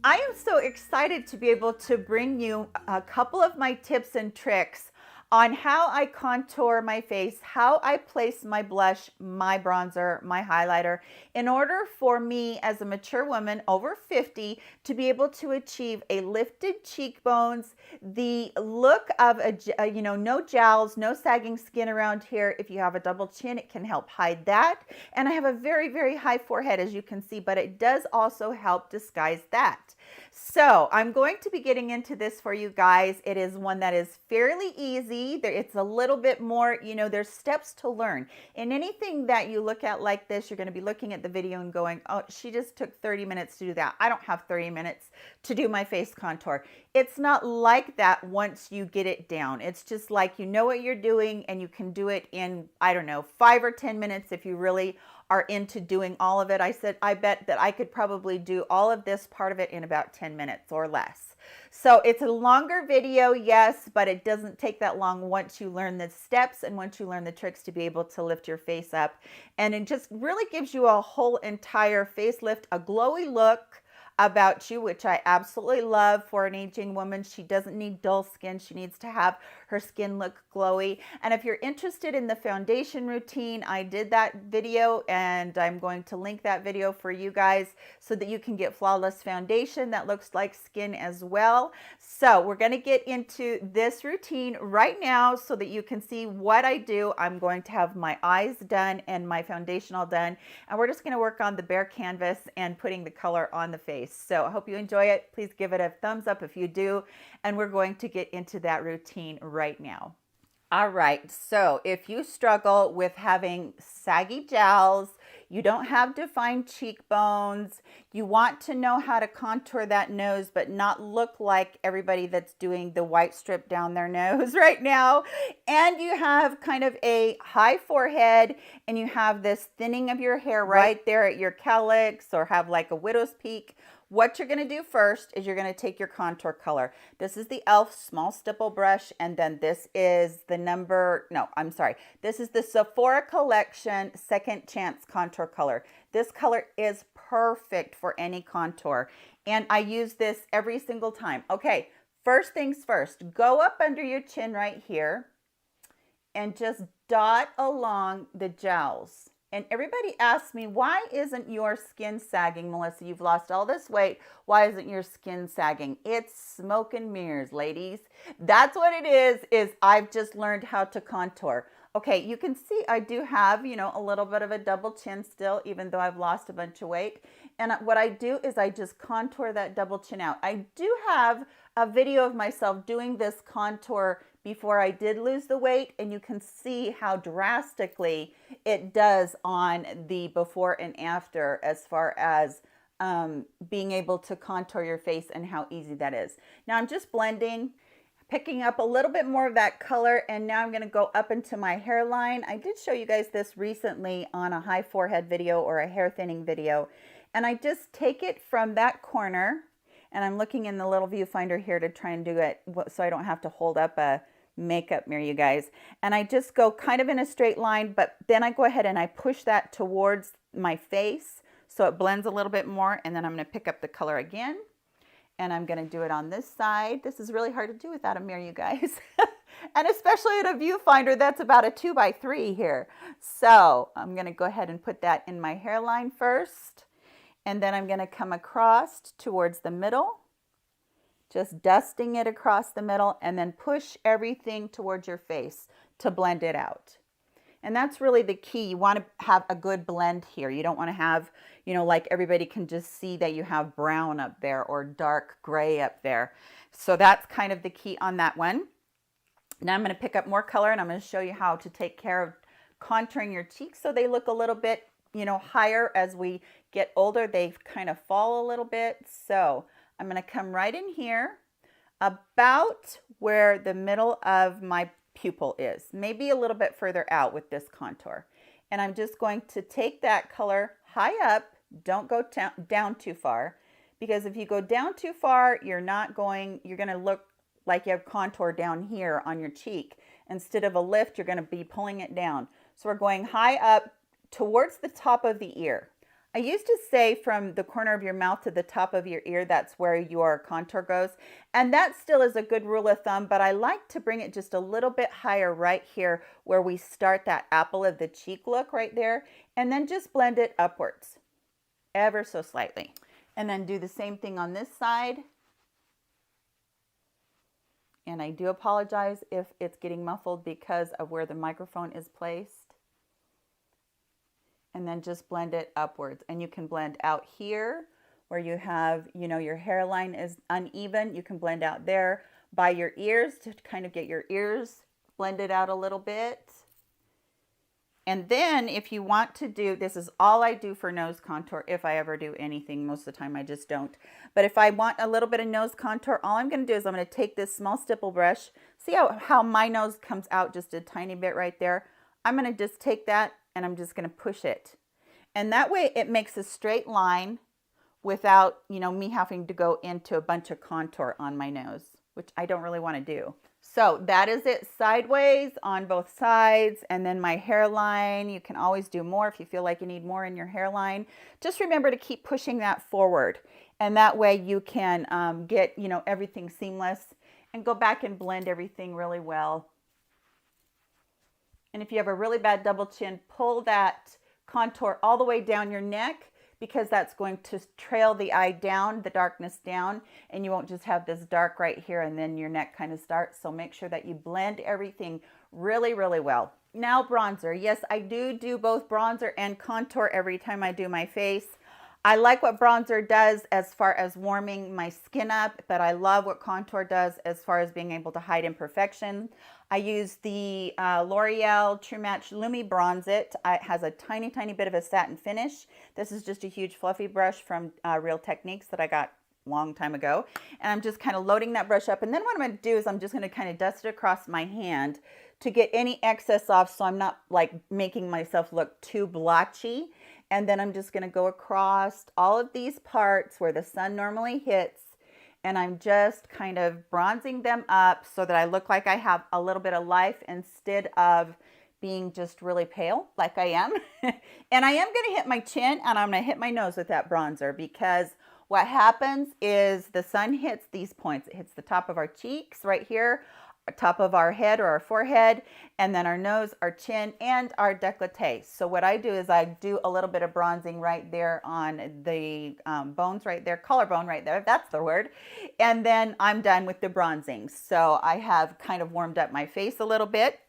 I am so excited to be able to bring you a couple of my tips and tricks on how I contour my face, how I place my blush, my bronzer, my highlighter, in order for me as a mature woman over 50 to be able to achieve a lifted cheekbones, the look of no jowls, no sagging skin around here. If you have a double chin, it can help hide that. And I have a very, very high forehead, as you can see, but it does also help disguise that. So I'm going to be getting into this for you guys. It is one that is fairly easy. It's a little bit more, there's steps to learn. In anything that you look at like this, you're going to be looking at the video and going, oh, she just took 30 minutes to do that. I don't have 30 minutes to do my face contour. It's not like that once you get it down. It's just like you know what you're doing and you can do it in, I don't know, 5 or 10 minutes if you really are into doing all of it. I bet that I could probably do all of this part of it in about 10 minutes or less. So it's a longer video, yes, but it doesn't take that long once you learn the steps and once you learn the tricks to be able to lift your face up. And it just really gives you a whole entire facelift, a glowy look about you, which I absolutely love for an aging woman. She doesn't need dull skin. She needs to have her skin look glowy. And if you're interested in the foundation routine, I did that video and I'm going to link that video for you guys so that you can get flawless foundation that looks like skin as well. So we're going to get into this routine right now so that you can see what I do. I'm going to have my eyes done and my foundation all done. And we're just going to work on the bare canvas and putting the color on the face. So I hope you enjoy it. Please give it a thumbs up if you do. And we're going to get into that routine right now. All right, so if you struggle with having saggy jowls, you don't have defined cheekbones, you want to know how to contour that nose but not look like everybody that's doing the white strip down their nose right now, and you have kind of a high forehead and you have this thinning of your hair right there at your calyx or have like a widow's peak, what you're going to do first is you're going to take your contour color. This is the e.l.f. small stipple brush, and then this is this is the Sephora Collection Second Chance contour color. This color is perfect for any contour, and I use this every single time. Okay, first things first, go up under your chin right here and just dot along the jowls. And everybody asks me, why isn't your skin sagging, Melissa? You've lost all this weight. Why isn't your skin sagging? It's smoke and mirrors, ladies. That's what it is I've just learned how to contour. Okay, you can see I do have, a little bit of a double chin still, even though I've lost a bunch of weight. And what I do is I just contour that double chin out. I do have a video of myself doing this contour before I did lose the weight, and you can see how drastically it does on the before and after as far as being able to contour your face and how easy that is. Now I'm just blending, picking up a little bit more of that color, and now I'm going to go up into my hairline. I did show you guys this recently on a high forehead video or a hair thinning video, and I just take it from that corner, and I'm looking in the little viewfinder here to try and do it so I don't have to hold up a makeup mirror, you guys. And I just go kind of in a straight line, but then I go ahead and I push that towards my face so it blends a little bit more, and then I'm going to pick up the color again. And I'm going to do it on this side. This is really hard to do without a mirror, you guys. And especially in a viewfinder that's about a 2x3 here. So I'm going to go ahead and put that in my hairline first. And then I'm going to come across towards the middle, just dusting it across the middle, and then push everything towards your face to blend it out. And that's really the key. You want to have a good blend here. You don't want to have, like everybody can just see that you have brown up there or dark gray up there. So that's kind of the key on that one. Now I'm going to pick up more color, and I'm going to show you how to take care of contouring your cheeks so they look a little bit, higher. As we get older, they kind of fall a little bit. So I'm going to come right in here about where the middle of my pupil is, maybe a little bit further out with this contour. And I'm just going to take that color high up. Don't go down too far, because if you go down too far, you're going to look like you have contour down here on your cheek. Instead of a lift, you're going to be pulling it down. So we're going high up towards the top of the ear. I used to say from the corner of your mouth to the top of your ear, that's where your contour goes. And that still is a good rule of thumb, but I like to bring it just a little bit higher right here where we start that apple of the cheek look right there. And then just blend it upwards, ever so slightly. And then do the same thing on this side. And I do apologize if it's getting muffled because of where the microphone is placed. And then just blend it upwards. And you can blend out here where you have, you know, your hairline is uneven. You can blend out there by your ears to kind of get your ears blended out a little bit. And then if you want to do, this is all I do for nose contour if I ever do anything. Most of the time I just don't. But if I want a little bit of nose contour, all I'm going to do is I'm going to take this small stipple brush. See how my nose comes out just a tiny bit right there? I'm going to just take that and I'm just going to push it. And that way it makes a straight line without, you know, me having to go into a bunch of contour on my nose, which I don't really want to do. So that is it sideways on both sides. And then my hairline, you can always do more if you feel like you need more in your hairline. Just remember to keep pushing that forward. And that way you can get, you know, everything seamless and go back and blend everything really well. And if you have a really bad double chin, pull that contour all the way down your neck because that's going to trail the eye down, the darkness down, and you won't just have this dark right here and then your neck kind of starts. So make sure that you blend everything really, really well. Now bronzer. Yes, I do both bronzer and contour every time I do my face. I like what bronzer does as far as warming my skin up, but I love what contour does as far as being able to hide imperfection. I use the L'Oreal True Match Lumi Bronze It. It has a tiny, tiny bit of a satin finish. This is just a huge fluffy brush from Real Techniques that I got a long time ago. And I'm just kind of loading that brush up. And then what I'm going to do is I'm just going to kind of dust it across my hand to get any excess off so I'm not like making myself look too blotchy. And then I'm just going to go across all of these parts where the sun normally hits. And I'm just kind of bronzing them up so that I look like I have a little bit of life instead of being just really pale like I am. And I am going to hit my chin and I'm going to hit my nose with that bronzer because what happens is the sun hits these points. It hits the top of our cheeks right here, top of our head or our forehead, and then our nose, our chin, and our décolleté. So what I do is I do a little bit of bronzing right there on the bones right there, collarbone right there, that's the word. And then I'm done with the bronzing. So I have kind of warmed up my face a little bit.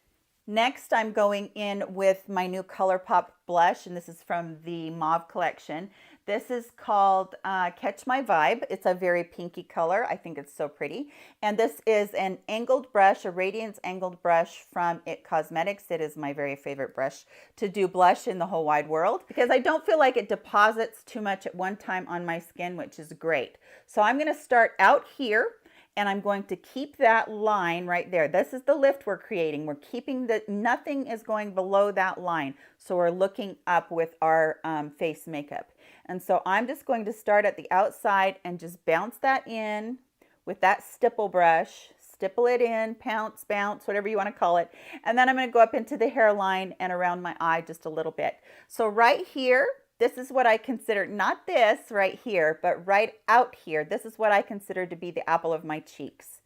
Next, I'm going in with my new ColourPop blush, and this is from the Mauve collection. This is called Catch My Vibe. It's a very pinky color. I think it's so pretty. And this is an angled brush, a radiance angled brush from It Cosmetics. It is my very favorite brush to do blush in the whole wide world because I don't feel like it deposits too much at one time on my skin, which is great. So I'm going to start out here. And I'm going to keep that line right there. This is the lift we're creating. We're keeping the, nothing is going below that line. So we're looking up with our face makeup. And so I'm just going to start at the outside and just bounce that in with that stipple brush. Stipple it in, pounce, bounce, whatever you want to call it. And then I'm going to go up into the hairline and around my eye just a little bit. So right here, this is what I consider, not this right here, but right out here. This is what I consider to be the apple of my cheeks.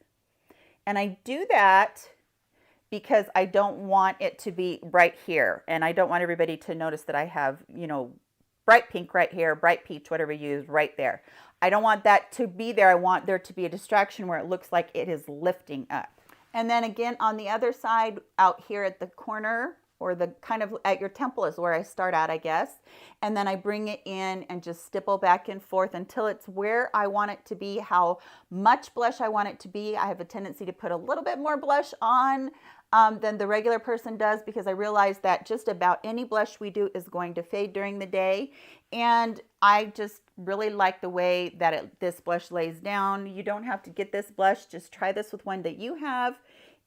And I do that because I don't want it to be right here. And I don't want everybody to notice that I have, you know, bright pink right here, bright peach, whatever you use right there. I don't want that to be there. I want there to be a distraction where it looks like it is lifting up. And then again, on the other side, out here at the corner, or the kind of at your temple is where I start at, I guess. And then I bring it in and just stipple back and forth until it's where I want it to be, how much blush I want it to be. I have a tendency to put a little bit more blush on than the regular person does because I realize that just about any blush we do is going to fade during the day. And I just really like the way that this blush lays down. You don't have to get this blush. Just try this with one that you have.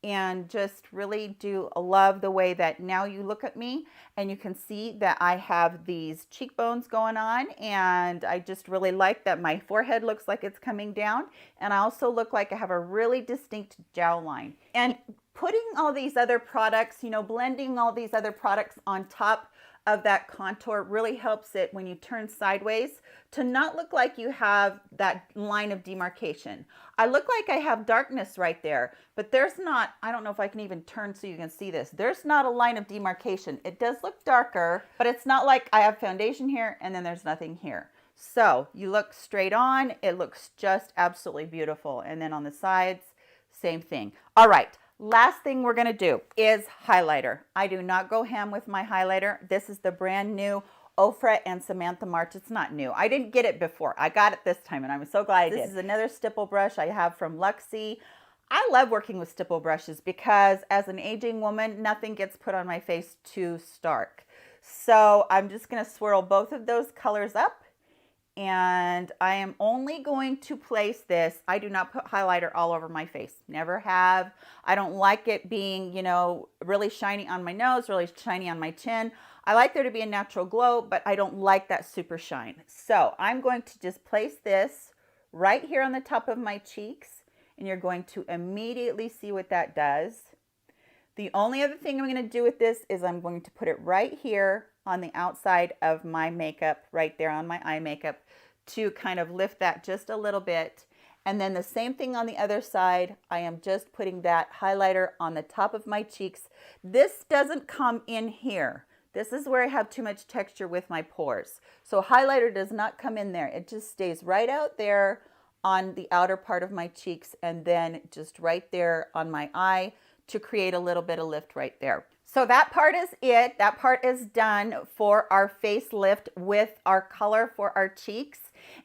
And just really do love the way that now you look at me and you can see that I have these cheekbones going on, and I just really like that my forehead looks like it's coming down, and I also look like I have a really distinct jawline. And putting all these other products, you know, blending all these other products on top of that contour really helps it when you turn sideways to not look like you have that line of demarcation. I look like I have darkness right there, but there's not, I don't know if I can even turn so you can see this. There's not a line of demarcation. It does look darker, but it's not like I have foundation here and then there's nothing here. So you look straight on, it looks just absolutely beautiful. And then on the sides, same thing. All right. Last thing we're going to do is highlighter. I do not go ham with my highlighter. This is the brand new Ofra and Samantha March. It's not new. I didn't get it before. I got it this time and I'm so glad I did. This is another stipple brush I have from Luxie. I love working with stipple brushes because as an aging woman, nothing gets put on my face too stark. So I'm just going to swirl both of those colors up. And I am only going to place this. I do not put highlighter all over my face. Never have. I don't like it being, you know, really shiny on my nose, really shiny on my chin. I like there to be a natural glow, but I don't like that super shine. So I'm going to just place this right here on the top of my cheeks, and you're going to immediately see what that does. The only other thing I'm going to do with this is I'm going to put it right here on the outside of my makeup, right there on my eye makeup, to kind of lift that just a little bit. And then the same thing on the other side. I am just putting that highlighter on the top of my cheeks. This doesn't come in here. This is where I have too much texture with my pores. So highlighter does not come in there. It just stays right out there on the outer part of my cheeks and then just right there on my eye to create a little bit of lift right there. So that part is it. That part is done for our facelift with our color for our cheeks.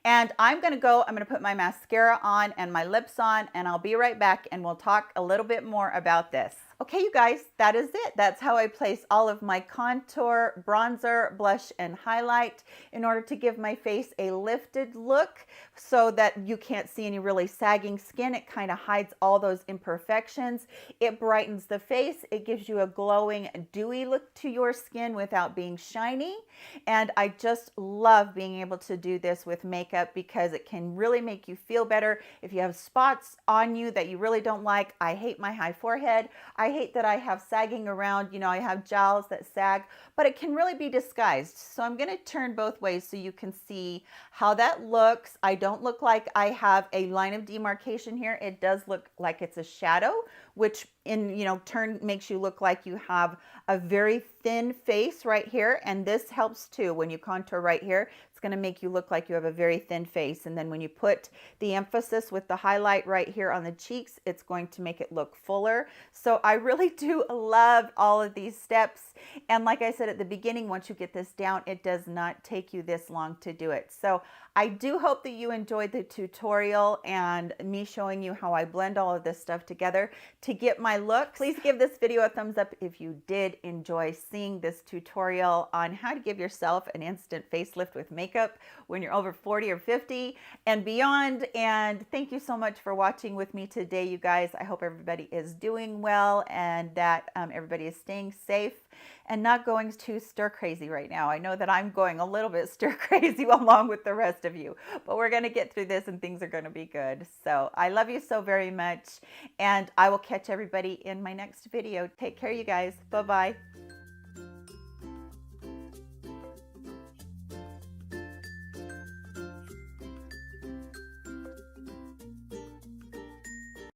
And I'm going to put my mascara on and my lips on, and I'll be right back and we'll talk a little bit more about this. Okay, you guys, that is it. That's how I place all of my contour, bronzer, blush, and highlight in order to give my face a lifted look so that you can't see any really sagging skin. It kind of hides all those imperfections. It brightens the face. It gives you a glowing, dewy look to your skin without being shiny. And I just love being able to do this with makeup because it can really make you feel better. If you have spots on you that you really don't like, I hate my high forehead. I hate that I have sagging around, you know, I have jowls that sag, but it can really be disguised. So I'm going to turn both ways so you can see how that looks. I don't look like I have a line of demarcation here. It does look like it's a shadow, which in, you know, turn makes you look like you have a very thin face right here. And this helps too. When you contour right here, it's going to make you look like you have a very thin face. And then when you put the emphasis with the highlight right here on the cheeks, it's going to make it look fuller. So I really do love all of these steps. And like I said at the beginning, once you get this down, it does not take you this long to do it. So I do hope that you enjoyed the tutorial and me showing you how I blend all of this stuff together to get my look. Please give this video a thumbs up if you did enjoy seeing this tutorial on how to give yourself an instant facelift with makeup when you're over 40 or 50 and beyond. And thank you so much for watching with me today, you guys. I hope everybody is doing well and that everybody is staying safe and not going too stir crazy right now. I know that I'm going a little bit stir crazy along with the rest of you, but we're going to get through this and things are going to be good. So I love you so very much, and I will catch everybody in my next video. Take care, you guys. Bye-bye.